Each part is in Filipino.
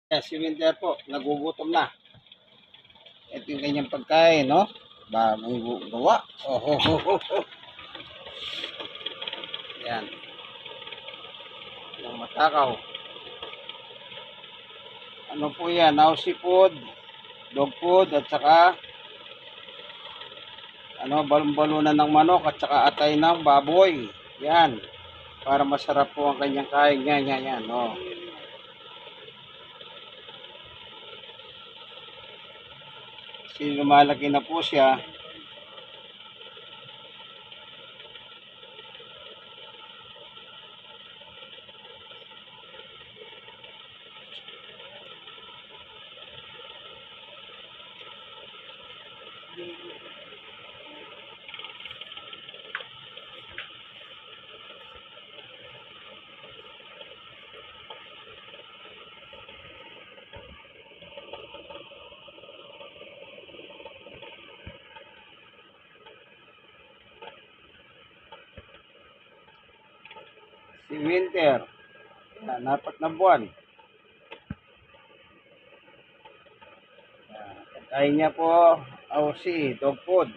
Yes, si Winter po, nagugutom na. Ito yung kanyang pagkain, no? Bagong gawa. Oh, oh, oh, oh, oh. Yan. Yung matakaw. Ano po yan? House food, dog food, at saka balon-balunan ng manok at saka atay ng baboy. Yan. Para masarap po ang kanyang kain. Yan. Oh. Kasi lumalaki na po siya. Si Winter. Yan, 4 na buwan. Yan, pagkain niya po, Aussie, dog food.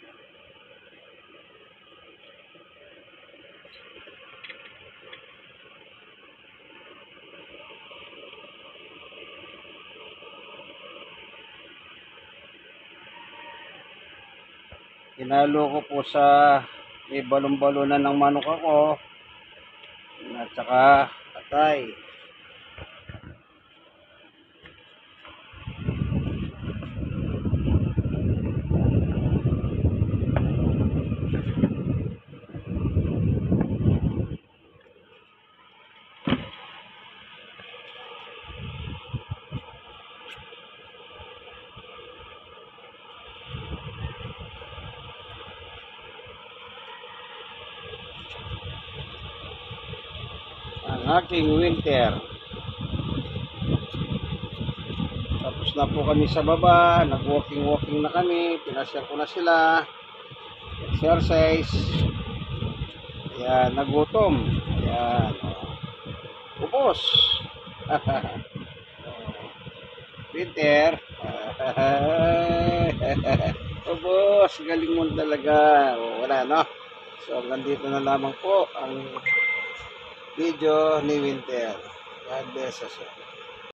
Hinalo ko po sa may balon-balunan ng manok ako at saka atay. Ang aking Winter. Tapos na po kami sa baba, nag-walking na kami, pinasyal ko na sila, exercise. Ayan, nagutom. Ayan, ubos. Winter. Ubos, galing mo talaga. Wala, no? So, nandito na lamang po ang video ni Winter. God bless us all.